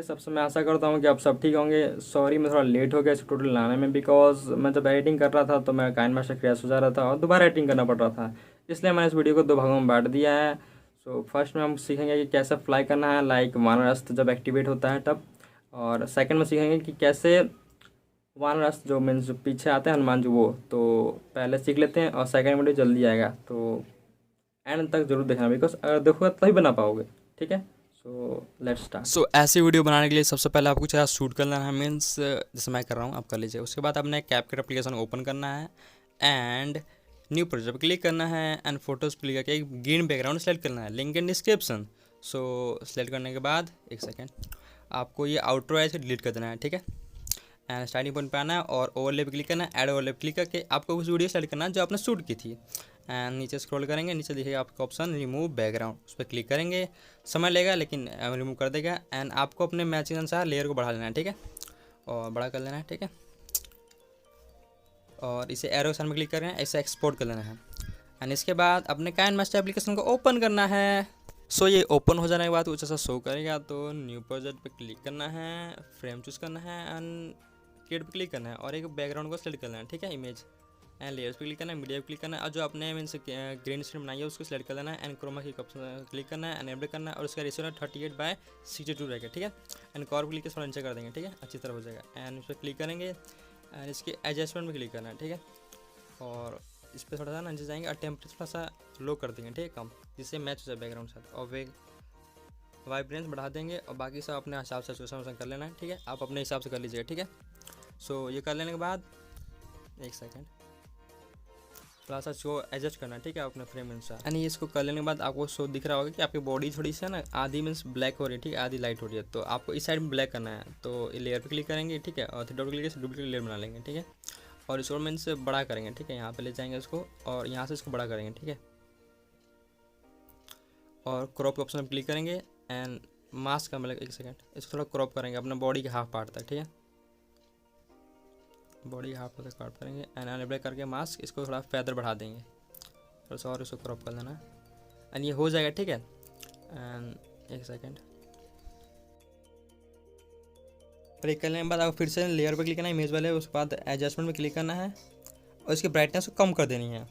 सबसे मैं आशा करता हूँ कि आप सब ठीक होंगे। सॉरी मैं थोड़ा लेट हो गया इस टोटल लाने में, बिकॉज मैं जब एडिटिंग कर रहा था तो मैं काइन मास्टर क्रैश हो जा रहा था और दोबारा एडिटिंग करना पड़ रहा था। इसलिए मैंने इस वीडियो को दो भागों में बांट दिया है। सो फर्स्ट में हम सीखेंगे कि कैसे फ्लाई करना है, लाइक वानरअस्त जब एक्टिवेट होता है तब। और सेकंड में सीखेंगे कि कैसे वानरअस्त जो मीन्स जो पीछे आते हैं हनुमान जी, वो तो पहले सीख लेते हैं और सेकंड वीडियो जल्दी आएगा, तो एंड तक जरूर देखना, बिकॉज अगर देखोगे तभी बना पाओगे। ठीक है, सो लेट्स स्टार्ट। ऐसी वीडियो बनाने के लिए सबसे पहले आपको चाहे शूट करना है, मीन्स जैसे मैं कर रहा हूँ आप कर लीजिए। उसके बाद आपने कैपकट एप्लीकेशन ओपन करना है एंड न्यू प्रोजेक्ट पर क्लिक करना है एंड फोटोज़ क्लिक करके एक ग्रीन बैकग्राउंड सेलेक्ट करना है, link in description. So select करने के बाद एक सेकेंड आपको ये आउटरो है इसे डिलीट कर देना है। ठीक है, एंड स्टार्टिंग पॉइंट पे आना है और ओवरले पे क्लिक करना है। ऐड ओवरले पे क्लिक करके आपको उस वीडियो सेलेक्ट करना है जो आपने शूट की थी एंड नीचे स्क्रॉल करेंगे, नीचे दिखेगा आपका ऑप्शन रिमूव बैकग्राउंड, उस पर क्लिक करेंगे। समय लेगा लेकिन रिमूव कर देगा एंड आपको अपने मैचिंग अनुसार लेयर को बढ़ा लेना है। ठीक है, और बड़ा कर लेना है। ठीक है, और इसे एरो साइन में क्लिक कर रहे हैं, ऐसे एक्सपोर्ट कर लेना है एंड इसके बाद अपने काइन मास्टर एप्लीकेशन को ओपन करना है। सो ये ओपन हो जाने के बाद कुछ ऐसा शो करेगा, तो न्यू प्रोजेक्ट पे क्लिक करना है, फ्रेम चूज़ करना है एंड क्रिएट पे क्लिक करना है और एक बैकग्राउंड को सेलेक्ट करना है। ठीक है, इमेज एंड लेयर्स पे क्लिक करना है, मीडिया पे क्लिक करना है और जो आपने मीन्स ग्रीन स्क्रीन बनाई है उसको सेलेक्ट कर लेना है एंड क्रोमा की ऑप्शन क्लिक करना है, एनेबल करना है और उसका रेशियो 38/62 रहेगा। ठीक है, एंड कॉर्व क्लिक के थोड़ा नीचे कर देंगे। ठीक है, अच्छी तरह हो जाएगा एंड उस पर क्लिक करेंगे एंड इसके एडजस्टमेंट में क्लिक करना है। ठीक है, और इस पर थोड़ा सा नीचे जाएंगे और टेम्परेचर थोड़ा सा लो कर देंगे। ठीक है, कम, जिससे मैच हो जाए बैकग्राउंड के साथ, और वाइब्रेंस बढ़ा देंगे और बाकी सब अपने हिसाब से सिचुएशन कर लेना है। ठीक है, आप अपने हिसाब से कर लीजिएगा। ठीक है, सो ये कर लेने के बाद एक सेकेंड थोड़ा सा शो एडजस्ट करना है। ठीक है, अपने फ्रेम अनुसार यानी इसको कर लेने के बाद आपको शो दिख रहा होगा कि आपकी बॉडी थोड़ी सी है ना, आधी मीन्स ब्लैक हो रही है। ठीक है, आधी लाइट हो रही है, तो आपको इस साइड में ब्लैक करना है। तो लेयर पे क्लिक करेंगे। ठीक है, और थ्री डॉट क्लिक करके डुप्लीकेट लेयर बना लेंगे। ठीक है, और इसको मीन्स बड़ा करेंगे। ठीक है, यहाँ पे ले जाएंगे इसको और यहाँ से इसको बड़ा करेंगे। ठीक है, और क्रॉप के ऑप्शन पर क्लिक करेंगे एंड मास्क का मतलब एक सेकेंड इसको थोड़ा क्रॉप करेंगे अपने बॉडी के हाफ पार्ट तक। ठीक है, बॉडी हाफ तक क्रॉप करेंगे एंड अनेबल करके मास्क इसको थोड़ा फैदर बढ़ा देंगे थोड़ा सा और इसको क्रॉप कर देना एंड ये हो जाएगा। ठीक है, एंड एक सेकेंड क्लिक करने के बाद आपको फिर से लेयर पर क्लिक करना है, इमेज वाले, उसके बाद एडजस्टमेंट में क्लिक करना है और इसकी ब्राइटनेस को कम कर देनी है,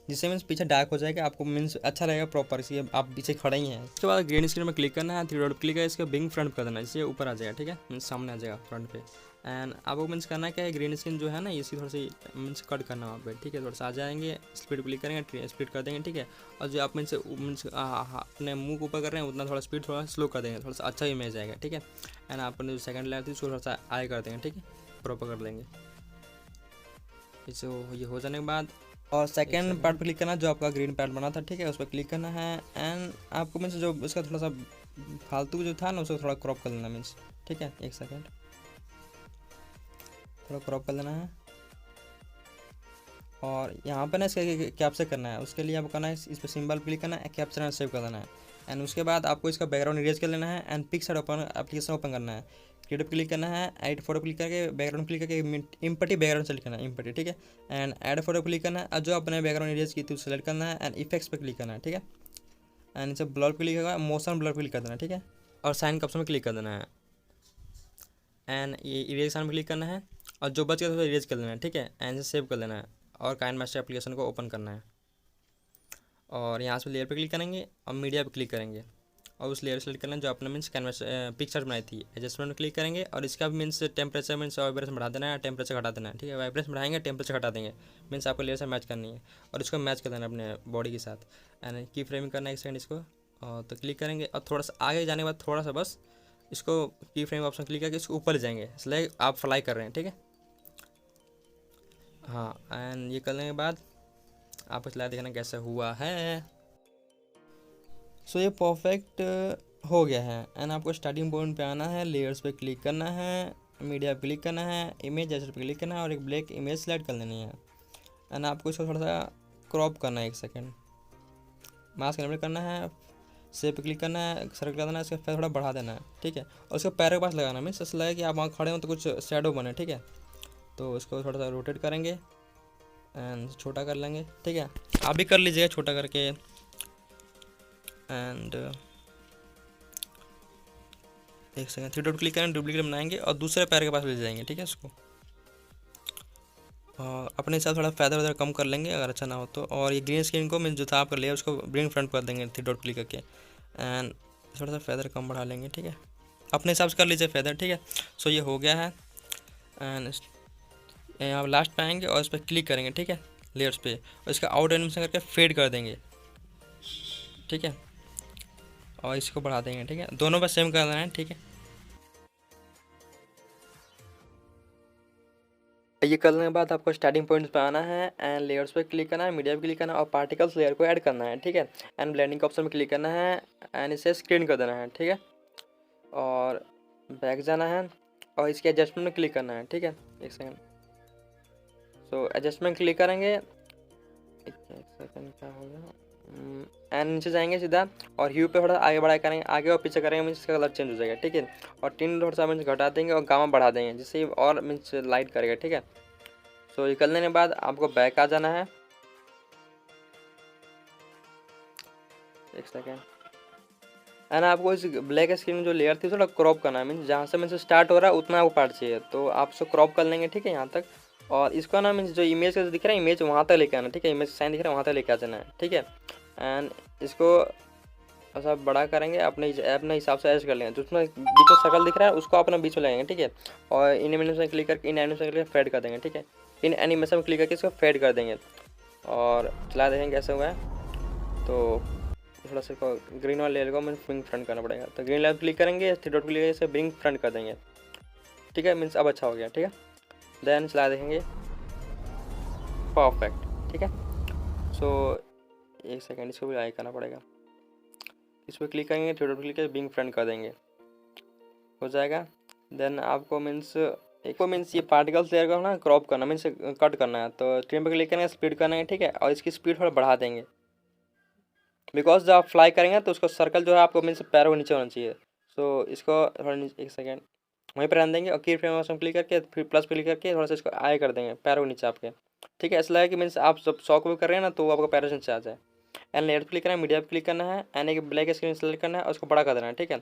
जिससे मीन्स पीछे डार्क हो जाएगा, आपको मीन्स अच्छा रहेगा प्रॉपर, इसलिए आप पीछे खड़े ही हैं। उसके बाद ग्रीन स्क्रीन में क्लिक करना है, थ्री डॉट क्लिक है, इसका बिंग फ्रंट कर देना है, इससे ऊपर आ जाएगा। ठीक है, मीन्स सामने आ जाएगा फ्रंट पे एंड आपको मीन्स करना क्या है, ग्रीन स्क्रीन जो है ना इसकी थोड़ी सी मीन्स कट करना वहाँ पे। ठीक है, थोड़ा सा आ जाएंगे, स्पीड क्लिक करेंगे, स्पीड कर देंगे। ठीक है, और जो आप मीन्स अपने मुंह को ऊपर कर रहे हैं उतना थोड़ा स्पीड थोड़ा स्लो कर देंगे, थोड़ा सा अच्छा इमेज आएगा। ठीक है, एंड आपने जो सेकंड लेयर थी उसको थोड़ा सा आगे कर देंगे। ठीक है, प्रॉपर कर लेंगे इसको। ये हो जाने के बाद और सेकंड पार्ट पर क्लिक करना जो आपका ग्रीन पार्ट बना था। ठीक है, उस पर क्लिक करना है एंड आपको मीन्स जो उसका थोड़ा सा फालतू जो था ना उसको थोड़ा क्रॉप कर लेना मीन्स। ठीक है, एक सेकंड थोड़ा क्रॉप कर लेना है और यहाँ पर ना इसका कैप्चर करना है। उसके लिए आपको करना है इस पर सिंबल क्लिक करना है, कैप्चर एंड सेव कर देना है एंड उसके बाद आपको इसका बैकग्राउंड इरेज कर लेना है and PicsArt open application open करना है, क्रिएटिव क्लिक करना है, एड फोटो क्लिक करके बैकग्राउंड क्लिक करके इम्पटी बैकग्राउंड सेलेक्ट करना है, इम्पटी। ठीक है, एंड एड फोटो क्लिक करना है और जो अपने बैकग्राउंड इरेज की थी उसे सेलेक्ट करना है एंड इफेक्ट्स पे क्लिक करना है। ठीक है, एंड इसे ब्लर क्लिक होगा, मोशन ब्लर क्लिक कर देना है। ठीक है, और साइन का ऑप्शन में क्लिक कर देना है एंड ये इरेज साइन में क्लिक करना है और जो बच गया तो इरेज कर लेना है। ठीक है, एंड से सेव कर लेना है और काइन मास्टर एप्लीकेशन को ओपन करना है और यहाँ से लेयर पे क्लिक करेंगे और मीडिया पे क्लिक करेंगे और उस लेयर सेलेक्ट करना है जो आपने मीन्स कैनवास पिक्चर बनाई थी। एडजस्टमेंट में क्लिक करेंगे और इसका मीन्स टेम्परेचर मीन्स वाइब्रेशन बढ़ा देना है, टेम्परेचर घटा देना है। ठीक है, वाइब्रेशन बढ़ाएंगे, टेम्परेचर घटा देंगे, मीन्स आपको लेयर से मैच करनी है और इसको मैच कर देना अपने बॉडी के साथ एंड की फ्रेमिंग करना है एक सेकंड इसको। और तो क्लिक करेंगे और थोड़ा सा आगे जाने के बाद थोड़ा सा बस इसको की फ्रेम ऑप्शन क्लिक करके इसको ऊपर ले जाएंगे, इसलिए आप फ्लाई कर रहे हैं। ठीक है, हाँ, एंड ये करने के बाद आप स्लाइड देखना कैसा हुआ है। सो ये परफेक्ट हो गया है एंड आपको स्टार्टिंग पॉइंट पे आना है, लेयर्स पे क्लिक करना है, मीडिया पे क्लिक करना है, इमेज जैसे पे क्लिक करना है और एक ब्लैक इमेज सेलेक्ट कर लेनी है एंड आपको इसको थोड़ा सा क्रॉप करना है। एक सेकेंड मास्क एनेबल करना है, सेव पे क्लिक करना है, सर्कल कर देना है, इसका फेस थोड़ा बढ़ा देना है। ठीक है, और उसको पैर के पास लगाना मीन्स ऐसा लगे कि आप वहाँ खड़े हो तो कुछ शेडो बने। ठीक है, तो उसको थोड़ा सा रोटेट करेंगे एंड छोटा कर लेंगे। ठीक है, आप भी कर लीजिएगा छोटा करके एंड एक सेकंड, 3 डॉट क्लिक करेंगे, डुप्लीकेट बनाएंगे और दूसरे पैर के पास ले जाएंगे, ठीक है। इसको और अपने हिसाब से थोड़ा फ़ायदा वगैरह कम कर लेंगे अगर अच्छा ना हो तो। और ये ग्रीन स्क्रीन को मैं जो था आपका लेयर उसको ब्रिंग फ्रंट कर देंगे 3 डॉट क्लिक करके, एंड थोड़ा सा फेदर कम बढ़ा लेंगे, ठीक है। अपने हिसाब से कर लीजिए फेदर, ठीक है। सो ये हो गया है। एंड यहाँ लास्ट पे आएंगे और इस पर क्लिक करेंगे, ठीक है, लेयर्स पे, और इसका आउट एनिमेशन करके फेड कर देंगे, ठीक है। और इसको बढ़ा देंगे, ठीक है। दोनों पर सेम कर देना है, ठीक है। ये करने के बाद आपको स्टार्टिंग पॉइंट पे आना है एंड लेयर्स पे क्लिक करना है, मीडिया पे क्लिक करना है और पार्टिकल्स लेयर को ऐड करना है, ठीक है। एंड ब्लेंडिंग का ऑप्शन में क्लिक करना है एंड इसे स्क्रीन कर देना है, ठीक है। और बैक जाना है और इसके एडजस्टमेंट में क्लिक करना है, ठीक है। एक सेकंड, सो एडजस्टमेंट क्लिक करेंगे, एक सेकंड क्या हो गया, एंड नीचे जाएंगे सीधा और ह्यू पे थोड़ा आगे बढ़ा करेंगे, आगे और पीछे करेंगे मीन्स इसका कलर चेंज हो जाएगा, ठीक है। और 3 थोड़ा सा मीन्स घटा देंगे और गामा बढ़ा देंगे जिससे और मीन्स लाइट करेगा, ठीक है। सो ये करने के बाद आपको बैक आ जाना है, एक सेकेंड, एंड आपको इस ब्लैक स्क्रीन में जो लेयर थी थोड़ा क्रॉप करना है, मीन्स जहाँ से मीन्स स्टार्ट हो रहा है उतना आपको पार्ट चाहिए, तो आप उसको क्रॉप कर लेंगे, ठीक है, यहाँ तक। और इसको ना मीन्स जो इमेज दिख रहा है इमेज वहाँ तक लेके आना, ठीक है, इमेज साइन दिख रहा है वहाँ तक लेके आ जाना है, ठीक है। एंड इसको ऐसा बड़ा करेंगे, अपने हिसाब से एडजस्ट कर लेंगे, जिसमें बीच में सर्कल दिख रहा है उसको अपना बीच में लगाएंगे, ठीक है। और इन एनिमेशन क्लिक करके इन एनिमेशन क्लिक फेड कर देंगे, ठीक है। इन एनिमेशन क्लिक करके इसको फेड कर देंगे और चला देखेंगे कैसे हुआ है। तो थोड़ा सा ग्रीन वाले लेयर को मैं ब्रिंग फ्रंट करना पड़ेगा, तो ग्रीन लेयर क्लिक करेंगे, 3 डॉट क्लिक करके ब्रिंग फ्रंट कर देंगे, ठीक है। मीन्स अब अच्छा हो गया, ठीक है। देन चला देखेंगे, परफेक्ट, ठीक है। सो एक सेकेंड, इसको भी लाइक करना पड़ेगा, इस पर क्लिक करेंगे, 3 डॉट क्लिक करके ब्रिंग फ्रंट कर देंगे, हो जाएगा। देन आपको मीन्स ये पार्टिकल्स लेयर को ना क्रॉप करना मीन्स कट करना है, तो स्क्रीन पर क्लिक करेंगे, स्पीड करना है, ठीक है। और इसकी स्पीड थोड़ा बढ़ा देंगे, बिकॉज जब आप फ्लाई करेंगे तो उसको सर्कल जो है आपको मीन्स पैरों के नीचे होना चाहिए। सो इसको थोड़ा एक सेकेंड वहीं पर रहने देंगे और की फ्रेम ऑप्शन क्लिक करके फिर प्लस पे क्लिक करके थोड़ा सा इसको आए कर देंगे पैरों के नीचे आपके, ठीक है। ऐसा लगे कि मीन्स आप जब शॉक भी कर रहे हैं ना तो आपको पैरों से नीचे आ जाए। एंड लेयर पर क्लिक करना है, मीडिया पर क्लिक करना है एंड एक ब्लैक स्क्रीन सेलेक्ट करना है और उसको बड़ा कर देना है, ठीक है।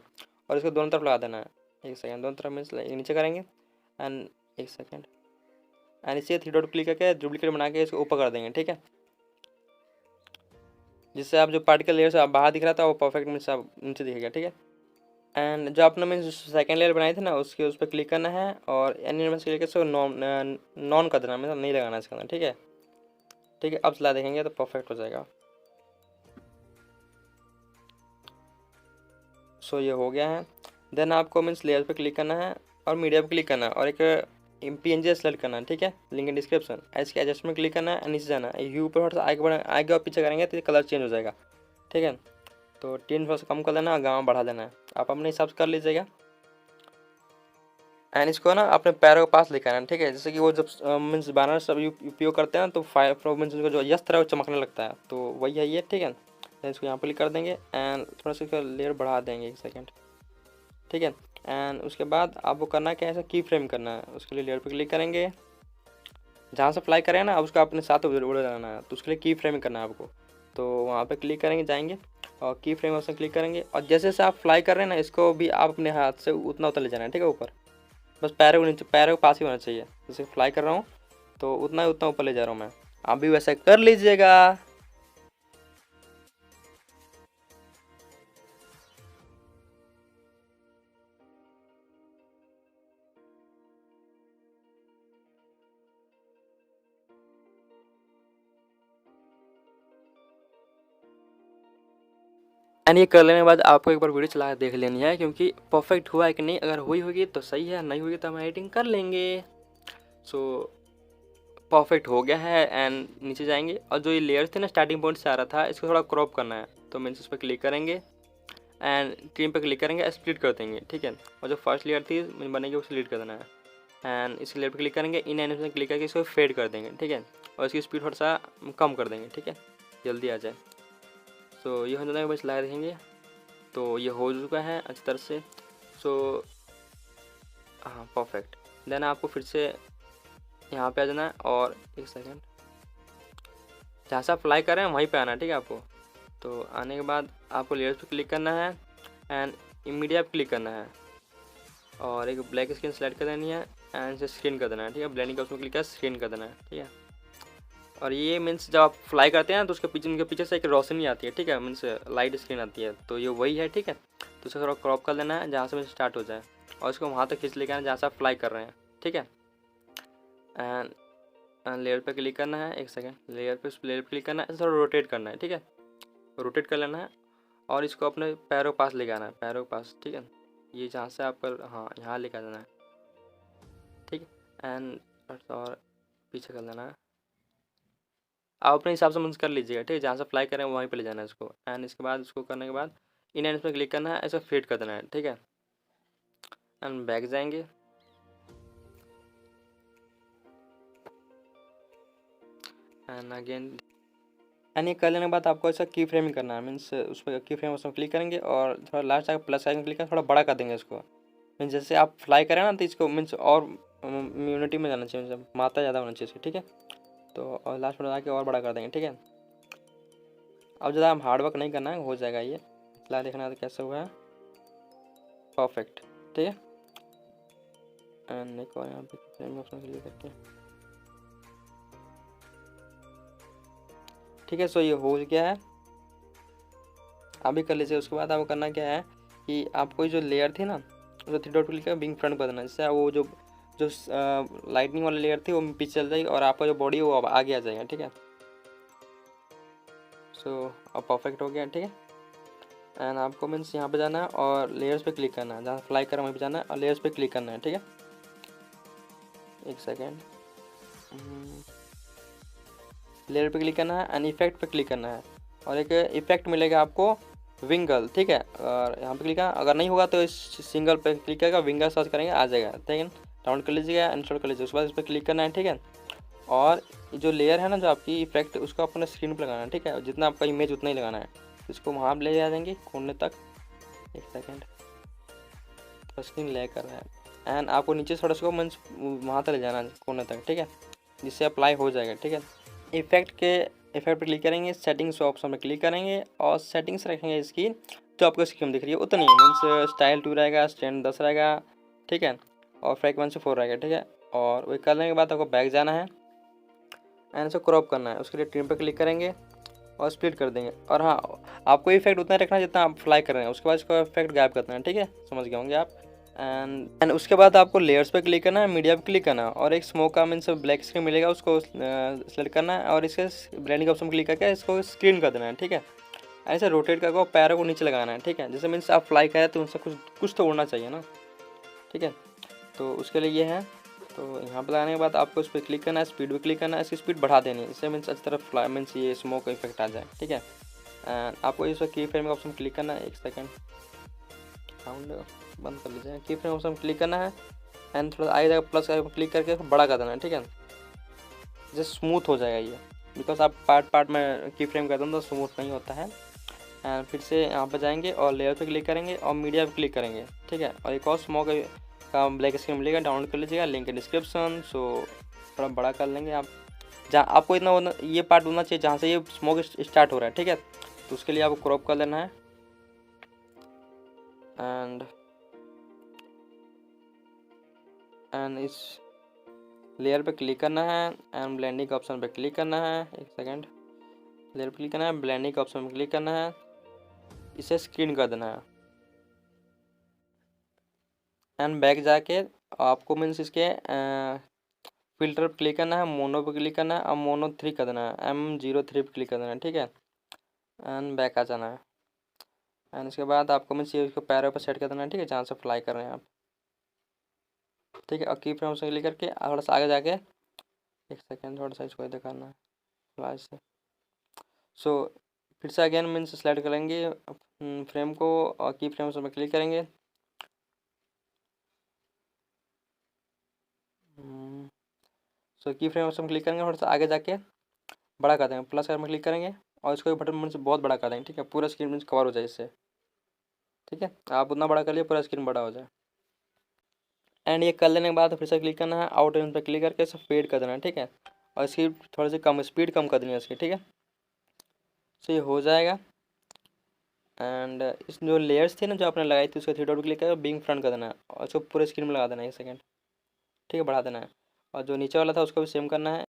और इसको दोनों तरफ लगा देना है, एक सेकेंड, दोनों तरफ मीन्स नीचे करेंगे एंड एक सेकेंड, एंड इसे 3 डॉट क्लिक करके डुप्लीकेट बना के इसको ऊपर कर देंगे, ठीक है। जिससे आप जो पार्टिकल लेयर से आप बाहर दिख रहा था वो परफेक्ट मीन्स आप नीचे दिखेगा, ठीक है। एंड जो आपने मीन्स सेकंड लेयर बनाई थी ना उसके उस पर क्लिक करना है और एनिमेशन से क्लिक करके नॉन कर देना, मतलब नहीं लगाना इसके अंदर, ठीक है। ठीक है, अब चला देखेंगे तो परफेक्ट हो जाएगा। सो ये हो गया है। देन आपको मीन्स लेयर पे क्लिक करना है और मीडिया पे क्लिक करना है और एक PNG सेलेक्ट करना है, ठीक है, लिंक इन डिस्क्रिप्शन। इसके एडजस्टमेंट क्लिक करना है, नीचे जाना है, यू पर थोड़ा सा आगे और पीछे करेंगे तो कलर चेंज हो जाएगा, ठीक है। तो 3 थोड़ा सा कम कर देना, गाँव बढ़ा देना है, आप अपने हिसाब से कर लीजिएगा। एंड इसको ना अपने पैरों के पास लेकर आना है, ठीक है। जैसे कि वो जब मीन्स बैनर सब उपयोग करते हैं तो फाइव मीन्स जो यस तरह चमकने लगता है, तो वही है ये, ठीक है। तो इसको यहाँ पर क्लिक कर देंगे एंड थोड़ा सा इसका लेयर बढ़ा देंगे, एक सेकेंड, ठीक है। एंड उसके बाद आपको करना क्या है, ऐसा की फ्रेम करना है, उसके लिए लेयर पर क्लिक करेंगे, जहाँ से फ्लाई करें ना उसको अपने साथ उड़ जाना है, तो उसके लिए की फ्रेम करना है आपको। तो वहाँ पे क्लिक करेंगे, जाएंगे और की फ्रेम ऑप्शन क्लिक करेंगे और जैसे जैसे आप फ्लाई कर रहे हैं ना इसको भी आप अपने हाथ से उतना ले जाना है, ठीक है, ऊपर, बस पैरों के नीचे, पैरों के पास ही होना चाहिए। जैसे फ्लाई कर रहा हूँ तो उतना ऊपर ले जा रहा हूँ मैं, आप भी वैसा कर लीजिएगा। एंड ये कर लेने के बाद आपको एक बार वीडियो चला के देख लेनी है, क्योंकि परफेक्ट हुआ है कि नहीं, अगर हुई होगी तो सही है, नहीं हुई तो हम एडिटिंग कर लेंगे। सो परफेक्ट हो गया है। एंड नीचे जाएंगे और जो ये लेयर थे ना स्टार्टिंग पॉइंट से आ रहा था इसको थोड़ा क्रॉप करना है, तो मीन्स इस पर क्लिक करेंगे एंड टीम पर क्लिक करेंगे, स्प्लिट कर देंगे, ठीक है। और जो फर्स्ट लेयर थी बनेगी उसे डिलीट कर देना है एंड इस लेयर पर क्लिक करेंगे, इन एनिमेशन क्लिक करके इसको फेड कर देंगे, ठीक है। और इसकी स्पीड थोड़ा सा कम कर देंगे, ठीक है, जल्दी आ जाए। सो ये हो जाएगा, बस ला देखेंगे तो ये हो चुका है अच्छी तरह से। सो हाँ परफेक्ट। देन आपको फिर से यहाँ पे आ जाना है और एक सेकेंड, जहाँ से आप फ्लाई कर रहे हैं वहीं पे आना है, ठीक है आपको। तो आने के बाद आपको लेयर्स पे क्लिक करना है एंड मीडिया पे क्लिक करना है और एक ब्लैक स्क्रीन सेलेक्ट कर देनी है एंड से स्क्रीन कर देना है, ठीक है। ब्लेंडिंग का उसमें क्लिक कर स्क्रीन कर देना है, ठीक है। और ये मीन्स जब आप फ्लाई करते हैं तो उसके पीछे, उनके पीछे से एक रोशनी आती है, ठीक है, मीन्स लाइट स्क्रीन आती है, तो ये वही है, ठीक है। तो उसे थोड़ा क्रॉप कर लेना है जहाँ से मीन्स स्टार्ट हो जाए और इसको वहाँ तक खींच लेके आना जहाँ से आप फ्लाई कर रहे हैं, ठीक है। एंड लेयर पे क्लिक करना है, एक सेकेंड, लेयर पे क्लिक करना है, थोड़ा रोटेट करना है, ठीक है, रोटेट कर लेना है और इसको अपने पैरों के पास लेके आना है, पैरों के पास, ठीक है। ये जहाँ से आप हाँ यहाँ लेके आ जाना है, ठीक है। एंड और पीछे कर लेना है, आप अपने हिसाब से मंस कर लीजिएगा, ठीक है। जहाँ से फ्लाई करें वहीं पे ले जाना है इसको। एंड इसके बाद इसको करने के बाद इन एंड पे क्लिक करना है, ऐसे फेड कर देना है, ठीक है। एंड बैक जाएंगे एंड अगेन एंड ये कर लेने के बाद आपको ऐसा की फ्रेमिंग करना है, मीन्स उस पर की फ्रेम उसमें क्लिक करेंगे और थोड़ा लास्ट आकर प्लस आइकन क्लिक कर थोड़ा बड़ा कर देंगे इसको। मीन्स जैसे आप फ्लाई करें ना तो इसको मीन्स और इम्यूनिटी में जाना चाहिए, मतलब मात्रा ज़्यादा होना चाहिए, ठीक है। तो और लास्ट में आके और बड़ा कर देंगे, ठीक है। अब ज़्यादा हम हार्ड वर्क नहीं करना है, हो जाएगा ये। फिलहाल देखना है तो कैसे हुआ है, परफेक्ट, ठीक है। एंड एक और यहाँ पे फ्रेम ऑप्शन क्लिक करके, ठीक है। सो ये हो गया है, आप भी कर लीजिए। उसके बाद आपको करना क्या है कि आपको जो लेयर थी ना, तो 3 डॉट क्लिक कर विंग फ्रंट कर देना, जिससे वो जो जो लाइटनिंग वाली लेयर थी वो पीछे चल जाएगी और आपका जो बॉडी है वो अब आगे आ जाएगा, ठीक है। सो अब परफेक्ट हो गया, ठीक है। एंड आपको मीन्स यहाँ पे जाना है और लेयर्स पे क्लिक करना है, जहाँ फ्लाई कर वहीं पे जाना है और लेयर्स पे क्लिक करना है, ठीक है। एक सेकेंड, लेयर पे क्लिक करना है एंड इफेक्ट पे क्लिक करना है और एक इफेक्ट मिलेगा आपको विंगल, ठीक है। और यहाँ पे क्लिक करना, अगर नहीं होगा तो इस सिंगल पे क्लिक करेगा, विंगल सर्च करेंगे आ जाएगा, ठीक है। डाउनलोड कर लीजिएगा, इंस्टॉल कर लीजिए। उसके बाद इस पर क्लिक करना है, ठीक है। और जो लेयर है ना जो आपकी इफेक्ट, उसको अपने स्क्रीन पर लगाना है, ठीक है। जितना आपका इमेज उतना ही लगाना है, इसको वहाँ ले आ जाएंगे कोने तक। एक सेकेंड, स्क्रीन ले कर रहा है एंड आपको नीचे थोड़ा सा मीन्स वहाँ तक ले जाना है कोने तक, ठीक है, जिससे अप्लाई हो जाएगा, ठीक है। इफेक्ट पर क्लिक करेंगे, सेटिंग्स ऑप्शन में क्लिक करेंगे और सेटिंग्स रखेंगे इसकी जो आपको स्क्रीन दिख रही है उतनी, मीन्स स्टाइल 2 रहेगा, स्टैंड 10 रहेगा, ठीक है, और फ्रीक्वेंसी 4 रहेगा, ठीक है। और वो करने के बाद आपको बैक जाना है एंड इसे क्रॉप करना है। उसके लिए ट्रिम पर क्लिक करेंगे और स्प्लिट कर देंगे। और हाँ, आपको इफेक्ट उतना रखना है जितना आप फ्लाई कर रहे हैं, उसके बाद इसको इफेक्ट गायब करना है, ठीक है, समझ गए होंगे आप। एंड उसके बाद आपको लेयर्स पे क्लिक करना है, मीडिया पे क्लिक करना है और एक स्मोक का मीन्स ब्लैक स्क्रीन मिलेगा, उसको सेलेक्ट करना है और इसके ब्लेंडिंग ऑप्शन क्लिक करके इसको स्क्रीन कर देना है, ठीक है। ऐसे रोटेट करके पैरों को नीचे लगाना है, ठीक है। जैसे मीन्स आप फ्लाई करें तो उनसे कुछ तो उड़ना चाहिए ना, ठीक है। तो उसके लिए ये है, तो यहाँ पर लगाने के बाद आपको इस पर क्लिक करना है, स्पीड पे क्लिक करना है, इसकी स्पीड बढ़ा देनी है, इससे मीन्स अच्छी तरह फ्लाई मीन्स ये स्मोक इफेक्ट आ जाए, ठीक है। एंड आपको इस पर की फ्रेम का ऑप्शन क्लिक करना है, एक सेकेंड साउंड बंद कर लीजिए। की फ्रेम ऑप्शन क्लिक करना है एंड थोड़ा आगे जाकर प्लस क्लिक करके बड़ा कर देना है, ठीक है, जैसे स्मूथ हो जाएगा ये, बिकॉज आप पार्ट में की फ्रेम करते हैं तो स्मूथ नहीं होता है। एंड फिर से यहाँ पर जाएंगे और लेयर पे क्लिक करेंगे और मीडिया पे क्लिक करेंगे, ठीक है। और एक और स्मोक का ब्लैक स्क्रीन मिलेगा, डाउनलोड कर लीजिएगा, लिंक है डिस्क्रिप्शन। सो थोड़ा बड़ा कर लेंगे आप, जहाँ आपको इतना ये पार्ट होना चाहिए जहाँ से ये स्मोक स्टार्ट हो रहा है, ठीक है। तो उसके लिए आपको क्रॉप कर लेना है एंड इस लेयर पे क्लिक करना है एंड ब्लेंडिंग का ऑप्शन पे क्लिक करना है, एक सेकेंड, लेयर पे क्लिक करना है, ब्लेंडिंग का ऑप्शन पे क्लिक करना है, इसे स्क्रीन कर देना है एंड बैक जाके आपको मीन्स इसके फिल्टर पर क्लिक करना है, मोनो पे क्लिक करना है और मोनो 3 कर देना है, M03 पे क्लिक कर देना है, ठीक है। एंड बैक आ जाना है एंड इसके बाद आपको मीन्स ये इसको पैरों पर सेट कर देना है, ठीक है, जहाँ से फ्लाई कर रहे हैं आप, ठीक है। और की फ्रेम से क्लिक करके थोड़ा सा आगे जाके, एक सेकेंड, थोड़ा सा इसको दिखाना है फ्लाई से। सो फिर से अगेन मीन्स सेलेक्ट करेंगे फ्रेम को और की फ्रेम से क्लिक करेंगे। सो की फ्रेम ऑप्शन क्लिक करेंगे, थोड़ा सा आगे जाके बड़ा कर देंगे, प्लस में क्लिक करेंगे और इसको बटन मीन्स बहुत बड़ा कर देंगे, ठीक है, पूरा स्क्रीन मीन्स कवर हो जाए इससे, ठीक है। आप उतना बड़ा कर लिए पूरा स्क्रीन बड़ा हो जाए। एंड ये कर लेने के बाद फिर से क्लिक करना है, आउट लाइन पर क्लिक करके इसे फेड कर देना है, ठीक है। और इसकी थोड़ी सी कम स्पीड कम कर देनी है इसकी, ठीक है। सो ये हो जाएगा एंड इस जो लेयर्स थे ना जो आपने लगाई थी उसको 3 डॉट क्लिक करके बिंग फ्रंट कर देना है और उसको पूरे स्क्रीन में लगा देना है 1 सेकेंड। ठीक है, बढ़ा देना है। और जो नीचे वाला था उसको भी सेम करना है।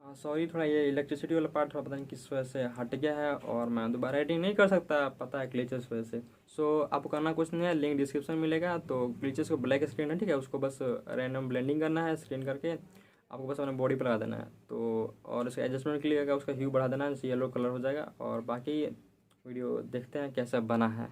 सॉरी, थोड़ा ये इलेक्ट्रिसिटी वाला पार्ट थोड़ा पता नहीं किस वजह से हट गया है और मैं दोबारा एडिटिंग नहीं कर सकता, पता है ग्लिचेस वजह से। सो आपको करना कुछ नहीं है, लिंक डिस्क्रिप्शन में मिलेगा। तो ग्लिचेस को ब्लैक स्क्रीन है, ठीक है, उसको बस रैंडम ब्लेंडिंग करना है स्क्रीन करके, आपको बस अपने बॉडी पर लगा देना है। तो और इसका एडजस्टमेंट के लिए उसका ह्यू बढ़ा देना है, जैसे येलो कलर हो जाएगा। और बाकी वीडियो देखते हैं कैसा बना है।